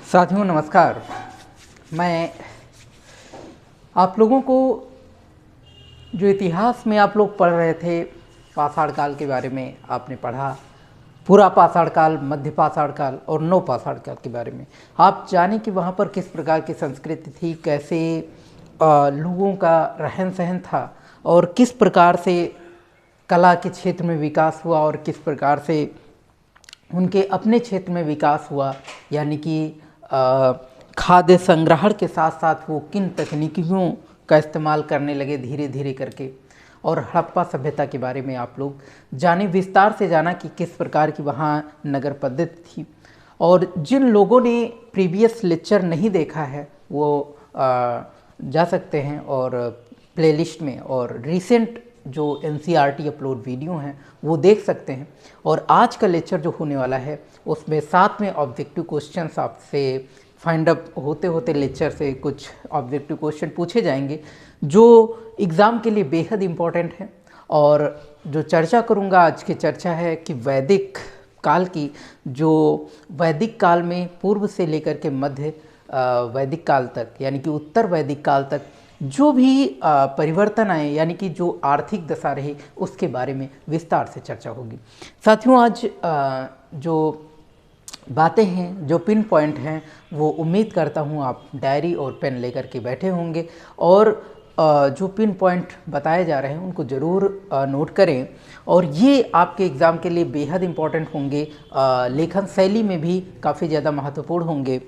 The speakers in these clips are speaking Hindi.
साथियों नमस्कार। मैं आप लोगों को जो इतिहास में आप लोग पढ़ रहे थे, पाषाण काल के बारे में आपने पढ़ा, पूरा पाषाण काल, मध्य पाषाण काल और नव पाषाण काल के बारे में आप जाने कि वहाँ पर किस प्रकार की संस्कृति थी, कैसे लोगों का रहन सहन था और किस प्रकार से कला के क्षेत्र में विकास हुआ और किस प्रकार से उनके अपने क्षेत्र में विकास हुआ, यानी कि खाद्य संग्रहण के साथ साथ वो किन तकनीकों का इस्तेमाल करने लगे धीरे धीरे करके। और हड़प्पा सभ्यता के बारे में आप लोग जाने, विस्तार से जाना कि किस प्रकार की वहाँ नगर पद्धति थी। और जिन लोगों ने प्रीवियस लेक्चर नहीं देखा है वो जा सकते हैं और प्लेलिस्ट में और रिसेंट जो NCERT अपलोड वीडियो हैं वो देख सकते हैं। और आज का लेक्चर जो होने वाला है उसमें 7 में ऑब्जेक्टिव क्वेश्चंस आपसे फाइंड अप होते होते लेक्चर से कुछ ऑब्जेक्टिव क्वेश्चन पूछे जाएंगे जो एग्ज़ाम के लिए बेहद इम्पॉर्टेंट है। और जो चर्चा करूँगा आज की चर्चा है कि वैदिक काल की, जो वैदिक काल में पूर्व से लेकर के मध्य वैदिक काल तक, यानी कि उत्तर वैदिक काल तक जो भी परिवर्तन आए, यानी कि जो आर्थिक दशा रही, उसके बारे में विस्तार से चर्चा होगी। साथियों आज जो बातें हैं, जो पिन पॉइंट हैं, वो उम्मीद करता हूँ आप डायरी और पेन लेकर के बैठे होंगे और जो पिन पॉइंट बताए जा रहे हैं उनको ज़रूर नोट करें। और ये आपके एग्ज़ाम के लिए बेहद इम्पॉर्टेंट होंगे, लेखन शैली में भी काफ़ी ज़्यादा महत्वपूर्ण होंगे।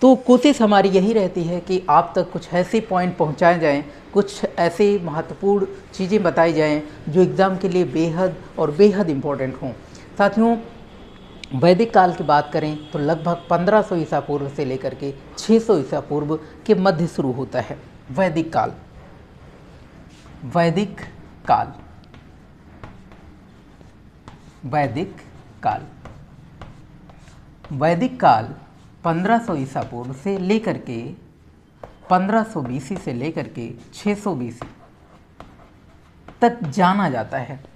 तो कोशिश हमारी यही रहती है कि आप तक कुछ ऐसे पॉइंट पहुंचाए जाएं, कुछ ऐसे महत्वपूर्ण चीज़ें बताई जाएं जो एग्ज़ाम के लिए बेहद और बेहद इम्पोर्टेंट हों। साथियों वैदिक काल की बात करें तो लगभग 1500 ईसा पूर्व से लेकर के 600 ईसा पूर्व के मध्य शुरू होता है वैदिक काल। वैदिक काल, वैदिक काल, वैदिक काल 1500 ईसा पूर्व से लेकर के 1500 BC से लेकर के 600 BC तक जाना जाता है।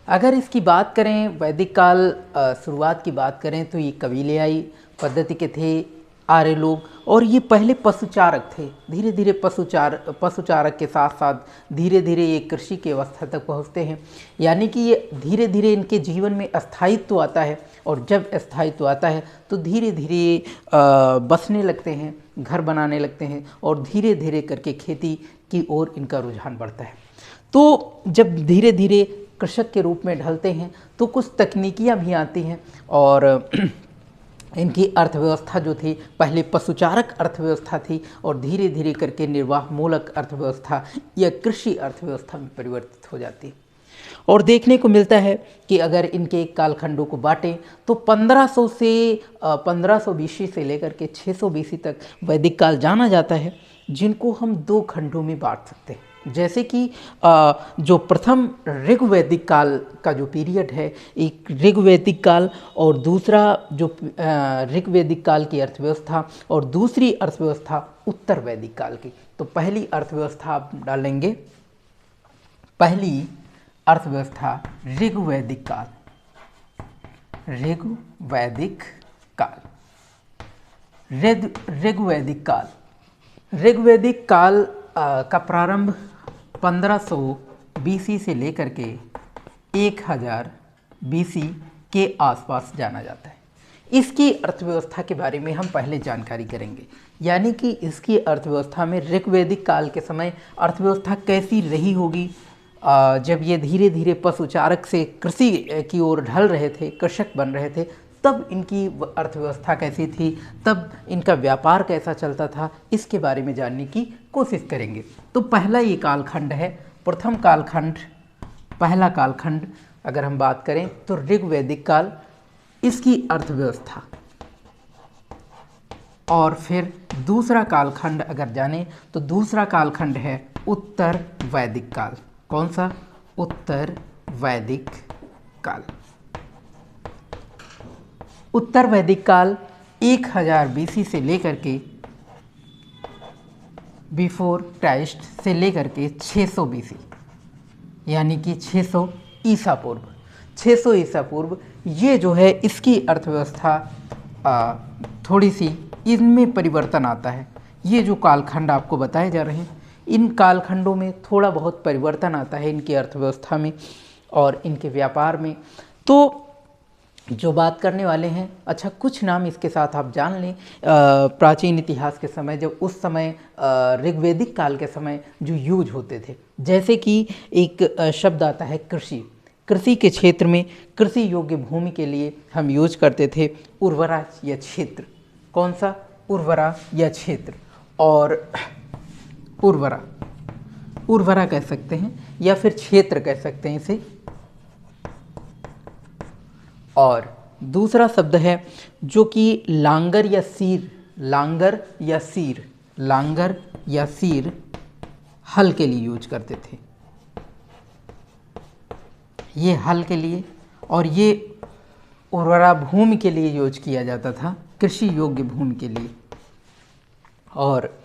अगर इसकी बात करें, वैदिक काल शुरुआत की बात करें तो ये कबीलेयाई पद्धति के थे आर्य लोग, और ये पहले पशुचारक थे। धीरे धीरे पशुचारक के साथ साथ धीरे धीरे ये कृषि की अवस्था तक पहुँचते हैं, यानी कि ये धीरे धीरे इनके जीवन में स्थायित्व आता है। और जब स्थायित्व आता है तो धीरे धीरे बसने लगते हैं, घर बनाने लगते हैं और धीरे धीरे करके खेती की ओर इनका रुझान बढ़ता है। तो जब धीरे धीरे कृषक के रूप में ढलते हैं तो कुछ तकनीकियाँ भी आती हैं और इनकी अर्थव्यवस्था जो थी पहले पशुचारक अर्थव्यवस्था थी और धीरे धीरे करके निर्वाह मूलक अर्थव्यवस्था या कृषि अर्थव्यवस्था में परिवर्तित हो जाती है। और देखने को मिलता है कि अगर इनके कालखंडों को बांटें तो 1500 BC से लेकर के 600 BC तक वैदिक काल जाना जाता है, जिनको हम 2 खंडों में बांट सकते हैं। जैसे कि जो प्रथम ऋग्वैदिक काल का जो पीरियड है, एक ऋग्वैदिक काल, और दूसरा जो ऋग्वैदिक काल की अर्थव्यवस्था और दूसरी अर्थव्यवस्था उत्तर वैदिक काल की। तो पहली अर्थव्यवस्था आप डालेंगे, पहली अर्थव्यवस्था ऋग्वैदिक काल, ऋग्वैदिक काल, ऋग्वैदिक काल। ऋग्वैदिक काल का प्रारंभ 1500 BC से लेकर के 1000 BC के आसपास जाना जाता है। इसकी अर्थव्यवस्था के बारे में हम पहले जानकारी करेंगे, यानी कि इसकी अर्थव्यवस्था में ऋग्वैदिक काल के समय अर्थव्यवस्था कैसी रही होगी। जब ये धीरे धीरे पशुचारक से कृषि की ओर ढल रहे थे, कृषक बन रहे थे, तब इनकी अर्थव्यवस्था कैसी थी, तब इनका व्यापार कैसा चलता था, इसके बारे में जानने की कोशिश करेंगे। तो पहला ये कालखंड है, प्रथम कालखंड, पहला कालखंड अगर हम बात करें तो ऋग्वैदिक काल, इसकी अर्थव्यवस्था। और फिर दूसरा कालखंड अगर जाने तो दूसरा कालखंड है उत्तर वैदिक काल। कौन सा? उत्तर वैदिक काल। उत्तर वैदिक काल 1000 BC से लेकर के बिफोर क्राइस्ट से लेकर के 600 BC, यानी कि 600 ईसा पूर्व, 600 ईसा पूर्व ये जो है इसकी अर्थव्यवस्था थोड़ी सी इनमें परिवर्तन आता है। ये जो कालखंड आपको बताए जा रहे हैं, इन कालखंडों में थोड़ा बहुत परिवर्तन आता है इनकी अर्थव्यवस्था में और इनके व्यापार में। तो जो बात करने वाले हैं, अच्छा कुछ नाम इसके साथ आप जान लें। प्राचीन इतिहास के समय, जब उस समय ऋग्वेदिक काल के समय जो यूज होते थे, जैसे कि एक शब्द आता है कृषि। कृषि के क्षेत्र में कृषि योग्य भूमि के लिए हम यूज करते थे उर्वरा या क्षेत्र। कौन सा? उर्वरा या क्षेत्र। और उर्वरा कह सकते हैं या फिर क्षेत्र कह सकते हैं इसे। और दूसरा शब्द है जो कि लांगर या सीर, लांगर या सीर हल के लिए यूज करते थे। ये हल के लिए और ये उर्वरा भूमि के लिए यूज किया जाता था, कृषि योग्य भूमि के लिए। और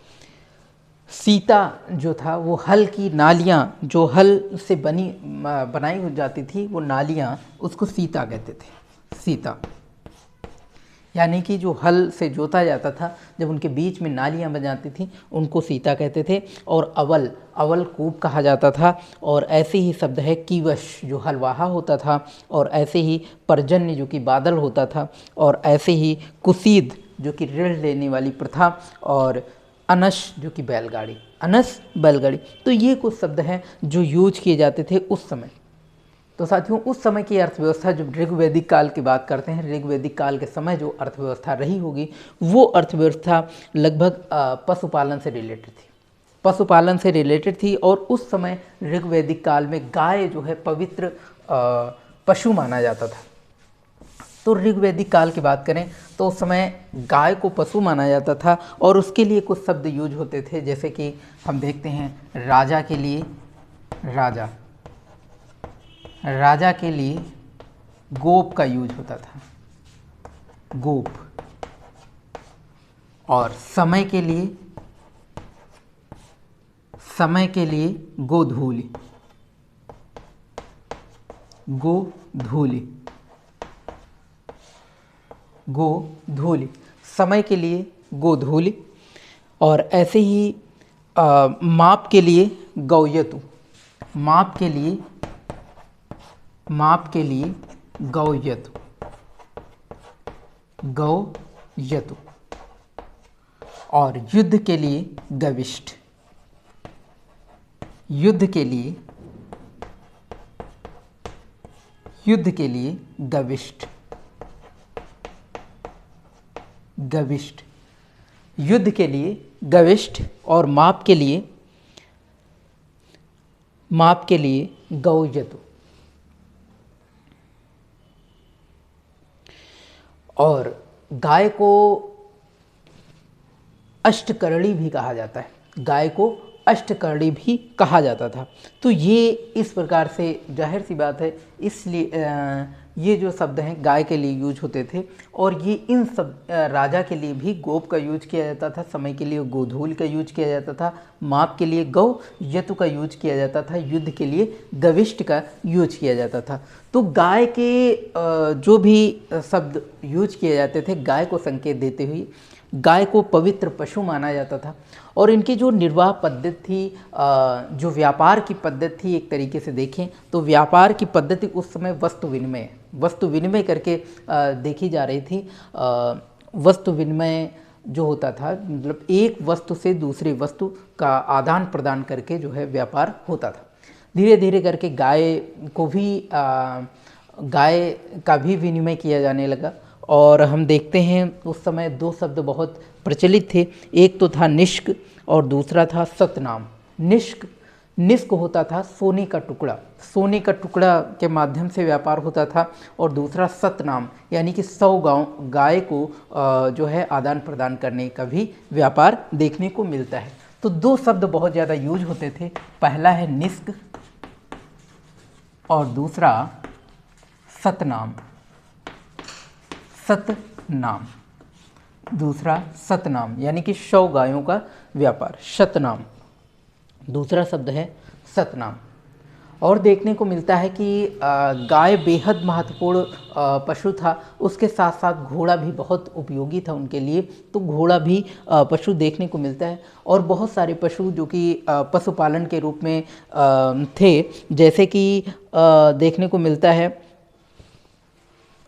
सीता जो था वो हल की नालियाँ, जो हल से बनाई हो जाती थी वो नालियाँ, उसको सीता कहते थे। सीता यानी कि जो हल से जोता जाता था, जब उनके बीच में नालियाँ बन जाती थी उनको सीता कहते थे। और अवल कूप कहा जाता था। और ऐसे ही शब्द है कीवश, जो हलवाहा होता था। और ऐसे ही पर्जन्य, जो कि बादल होता था। और ऐसे ही कुसीद, जो कि ऋण लेने वाली प्रथा। और अनस, जो कि बैलगाड़ी। तो ये कुछ शब्द हैं जो यूज किए जाते थे उस समय। तो साथियों, उस समय की अर्थव्यवस्था, जब ऋग्वैदिक काल की बात करते हैं, ऋग्वैदिक काल के समय जो अर्थव्यवस्था रही होगी, वो अर्थव्यवस्था लगभग पशुपालन से रिलेटेड थी। और उस समय ऋग्वैदिक काल में गाय जो है पवित्र पशु माना जाता था। तो ऋग्वैदिक काल की बात करें तो उस समय गाय को पशु माना जाता था और उसके लिए कुछ शब्द यूज होते थे, जैसे कि हम देखते हैं राजा के लिए गोप का यूज होता था, गोप। और समय के लिए गोधूलि। समय के लिए गोधूलि। और ऐसे ही माप के लिए गौयतु। गौयतु। और युद्ध के लिए गविष्ठ। और माप के लिए गौयतु। और गाय को अष्टकर्णी भी कहा जाता था। तो ये इस प्रकार से, जाहिर सी बात है, इसलिए ये जो शब्द हैं गाय के लिए यूज होते थे। और ये इन सब राजा के लिए भी गोप का यूज किया जाता था, समय के लिए गोधूल का यूज किया जाता था, माप के लिए गौयतु का यूज किया जाता था, युद्ध के लिए गविष्ठ का यूज किया जाता था। तो गाय के जो भी शब्द यूज किए जाते थे, गाय को संकेत देते हुए, गाय को पवित्र पशु माना जाता था। और इनकी जो निर्वाह पद्धति थी, जो व्यापार की पद्धति थी, एक तरीके से देखें तो व्यापार की पद्धति उस समय वस्तु विनिमय करके देखी जा रही थी। वस्तु विनिमय जो होता था, मतलब एक वस्तु से दूसरी वस्तु का आदान प्रदान करके जो है व्यापार होता था। धीरे धीरे करके गाय का भी विनिमय किया जाने लगा। और हम देखते हैं उस समय दो शब्द बहुत प्रचलित थे, एक तो था निष्क और दूसरा था सतनाम। निष्क होता था सोने का टुकड़ा के माध्यम से व्यापार होता था। और दूसरा सतनाम, यानी कि 100 गाय को जो है आदान प्रदान करने का भी व्यापार देखने को मिलता है। तो दो शब्द बहुत ज़्यादा यूज होते थे, पहला है निष्क और दूसरा सतनाम। सतनाम यानी कि 100 गायों का व्यापार, शतनाम। दूसरा शब्द है सतनाम। और देखने को मिलता है कि गाय बेहद महत्वपूर्ण पशु था, उसके साथ साथ घोड़ा भी बहुत उपयोगी था उनके लिए, तो घोड़ा भी पशु देखने को मिलता है। और बहुत सारे पशु जो कि पशुपालन के रूप में थे, जैसे कि देखने को मिलता है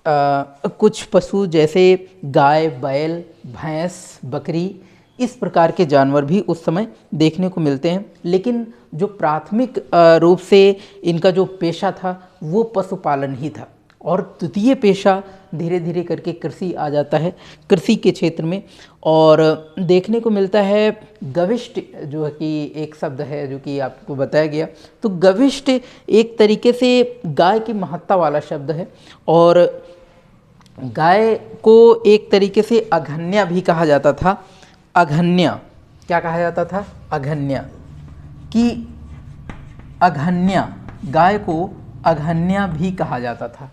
कुछ पशु जैसे गाय, बैल, भैंस, बकरी, इस प्रकार के जानवर भी उस समय देखने को मिलते हैं। लेकिन जो प्राथमिक रूप से इनका जो पेशा था वो पशुपालन ही था। और द्वितीय पेशा धीरे धीरे करके कृषि आ जाता है, कृषि के क्षेत्र में। और देखने को मिलता है गविष्ट, जो है कि एक शब्द है जो कि आपको बताया गया, तो गविष्ट एक तरीके से गाय की महत्ता वाला शब्द है। और गाय को एक तरीके से अघन्या भी कहा जाता था। अघन्या, क्या कहा जाता था? अघन्या, कि अघन्या, गाय को अघन्या भी कहा जाता था।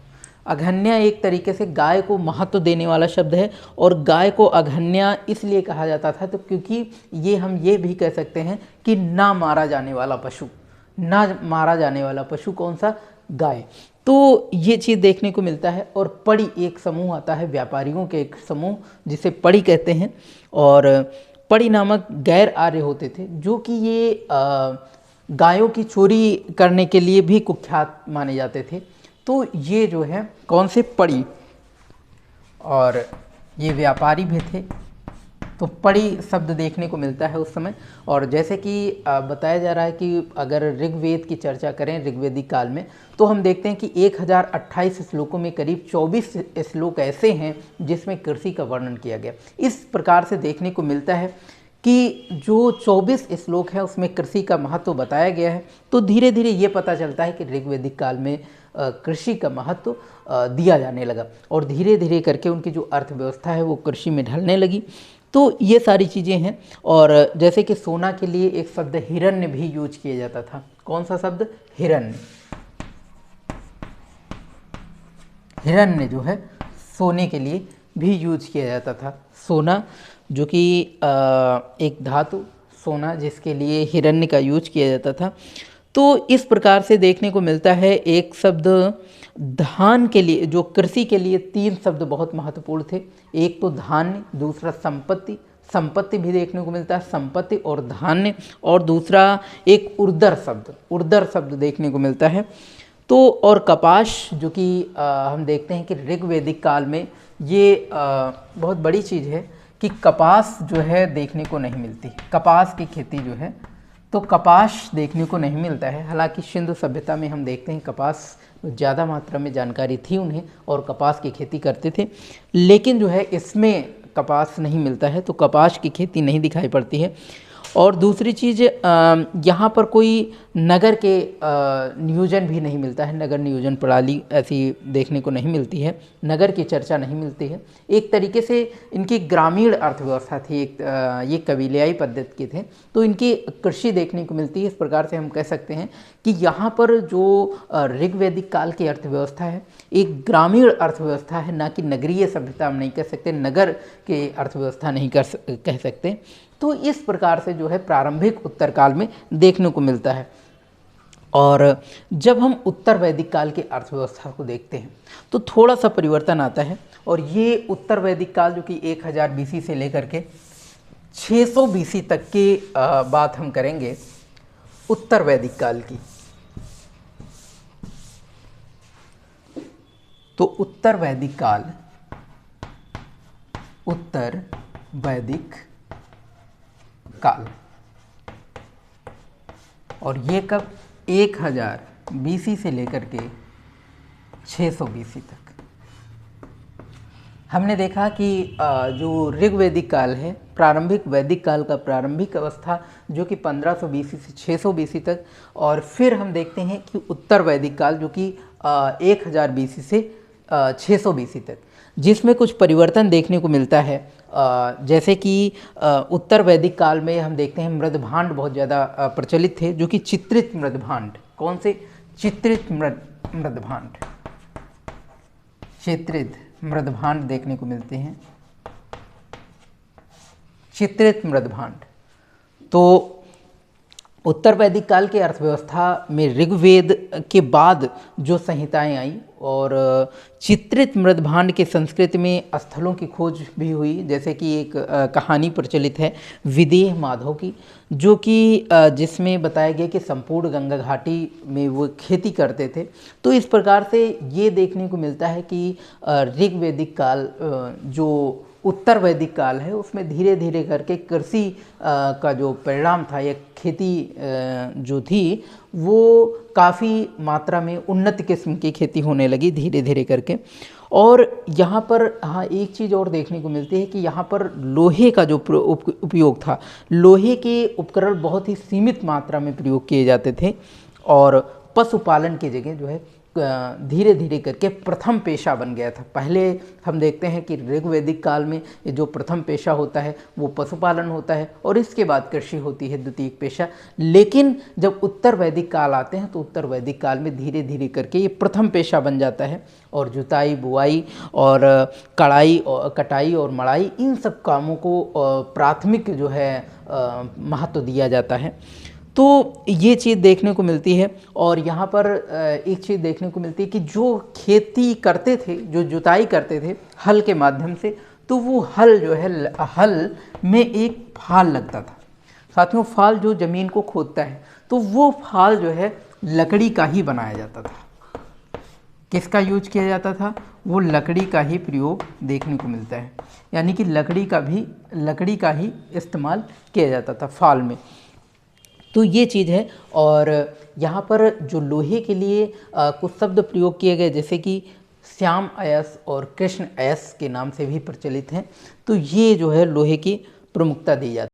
अघन्या एक तरीके से गाय को महत्व देने वाला शब्द है। और गाय को अघन्या इसलिए कहा जाता था तो क्योंकि हम ये भी कह सकते हैं कि ना मारा जाने वाला पशु, ना मारा जाने वाला पशु कौन सा? गाय। तो ये चीज़ देखने को मिलता है। और पड़ी एक समूह आता है, व्यापारियों के एक समूह जिसे पड़ी कहते हैं। और पड़ी नामक गैर आर्य होते थे जो कि ये गायों की चोरी करने के लिए भी कुख्यात माने जाते थे। तो ये जो है कौन से? पड़ी। और ये व्यापारी भी थे, तो पड़ी शब्द देखने को मिलता है उस समय। और जैसे कि बताया जा रहा है कि अगर ऋग्वेद की चर्चा करें ऋग्वेदिक काल में, तो हम देखते हैं कि 1028 श्लोकों में करीब 24 श्लोक ऐसे हैं जिसमें कृषि का वर्णन किया गया। इस प्रकार से देखने को मिलता है कि जो 24 श्लोक हैं उसमें कृषि का महत्व बताया गया है। तो धीरे धीरे ये पता चलता है कि ऋग्वेदिक काल में कृषि का महत्व दिया जाने लगा। और धीरे धीरे करके उनकी जो अर्थव्यवस्था है वो कृषि में ढलने लगी। तो ये सारी चीज़ें हैं। और जैसे कि सोना के लिए एक शब्द हिरण्य भी यूज किया जाता था। कौन सा शब्द? हिरण्य। हिरण्य जो है सोने के लिए भी यूज किया जाता था। सोना जो कि एक धातु, सोना जिसके लिए हिरण्य का यूज किया जाता था। तो इस प्रकार से देखने को मिलता है। एक शब्द धान के लिए, जो कृषि के लिए 3 शब्द बहुत महत्वपूर्ण थे। एक तो धान्य, दूसरा संपत्ति, संपत्ति भी देखने को मिलता है, संपत्ति और धान्य। और दूसरा एक उर्दर शब्द, उर्दर शब्द देखने को मिलता है। तो और कपास, जो कि हम देखते हैं कि ऋग्वेदिक काल में ये बहुत बड़ी चीज़ है कि कपास जो है देखने को नहीं मिलती। कपास की खेती जो है, तो कपास देखने को नहीं मिलता है। हालांकि सिंधु सभ्यता में हम देखते हैं कपास ज़्यादा मात्रा में जानकारी थी उन्हें और कपास की खेती करते थे, लेकिन जो है इसमें कपास नहीं मिलता है, तो कपास की खेती नहीं दिखाई पड़ती है। और दूसरी चीज़, यहाँ पर कोई नगर के नियोजन भी नहीं मिलता है, नगर नियोजन प्रणाली ऐसी देखने को नहीं मिलती है, नगर की चर्चा नहीं मिलती है। एक तरीके से इनकी ग्रामीण अर्थव्यवस्था थी, ये कबीलाई पद्धति के थे, तो इनकी कृषि देखने को मिलती है। इस प्रकार से हम कह सकते हैं कि यहाँ पर जो ऋग्वैदिक काल की अर्थव्यवस्था है एक ग्रामीण अर्थव्यवस्था है, ना कि नगरीय सभ्यता हम नहीं कह सकते, नगर के अर्थव्यवस्था नहीं कह सकते। तो इस प्रकार से जो है प्रारंभिक उत्तर काल में देखने को मिलता है। और जब हम उत्तर वैदिक काल की अर्थव्यवस्था को देखते हैं तो थोड़ा सा परिवर्तन आता है। और ये उत्तर वैदिक काल जो कि 1000 BC से लेकर के 600 BC तक की बात हम करेंगे उत्तर वैदिक काल की। तो उत्तर वैदिक काल, उत्तर वैदिक काल, और ये कब? 1000 BC से लेकर के 600 BC तक। हमने देखा कि जो ऋग्वैदिक काल है, प्रारंभिक वैदिक काल का प्रारंभिक अवस्था जो कि 1500 BC से 600 BC तक, और फिर हम देखते हैं कि उत्तर वैदिक काल जो कि 1000 BC से 600 BC तक, जिसमें कुछ परिवर्तन देखने को मिलता है। जैसे कि उत्तर वैदिक काल में हम देखते हैं मृदभांड बहुत ज़्यादा प्रचलित थे, जो कि चित्रित मृदभांड। कौन से? चित्रित मृदभांड, चित्रित मृदभांड देखने को मिलते हैं, चित्रित मृदभांड। तो उत्तर वैदिक काल के अर्थव्यवस्था में ऋग्वेद के बाद जो संहिताएं आई और चित्रित मृदभांड के संस्कृति में स्थलों की खोज भी हुई, जैसे कि एक कहानी प्रचलित है विदेह माधव की, जो कि जिसमें बताया गया कि संपूर्ण गंगा घाटी में वो खेती करते थे। तो इस प्रकार से ये देखने को मिलता है कि ऋग्वेदिक काल जो उत्तर वैदिक काल है उसमें धीरे धीरे करके कृषि का जो परिणाम था या खेती जो थी वो काफ़ी मात्रा में उन्नत किस्म की खेती होने लगी धीरे धीरे करके। और यहाँ पर हाँ एक चीज़ और देखने को मिलती है कि यहाँ पर लोहे का जो उपयोग था, लोहे के उपकरण बहुत ही सीमित मात्रा में प्रयोग किए जाते थे और पशुपालन की जगह जो है धीरे धीरे करके प्रथम पेशा बन गया था। पहले हम देखते हैं कि ऋग्वैदिक काल में जो प्रथम पेशा होता है वो पशुपालन होता है और इसके बाद कृषि होती है द्वितीय पेशा। लेकिन जब उत्तर वैदिक काल आते हैं तो उत्तर वैदिक काल में धीरे धीरे करके ये प्रथम पेशा बन जाता है और जुताई बुआई और कढ़ाई और कटाई और मड़ाई इन सब कामों को प्राथमिक जो है महत्व दिया जाता है। तो ये चीज़ देखने को मिलती है। और यहाँ पर एक चीज़ देखने को मिलती है कि जो खेती करते थे, जो जुताई करते थे हल के माध्यम से, तो वो हल जो है हल में एक फाल लगता था। साथियों, फाल जो ज़मीन को खोदता है तो वो फाल जो है लकड़ी का ही बनाया जाता था। किसका यूज किया जाता था? वो लकड़ी का ही प्रयोग देखने को मिलता है, यानी कि लकड़ी का ही इस्तेमाल किया जाता था फाल में। तो ये चीज़ है। और यहाँ पर जो लोहे के लिए कुछ शब्द प्रयोग किए गए जैसे कि श्याम अयस और कृष्ण अयस के नाम से भी प्रचलित हैं। तो ये जो है लोहे की प्रमुखता दी जाती है।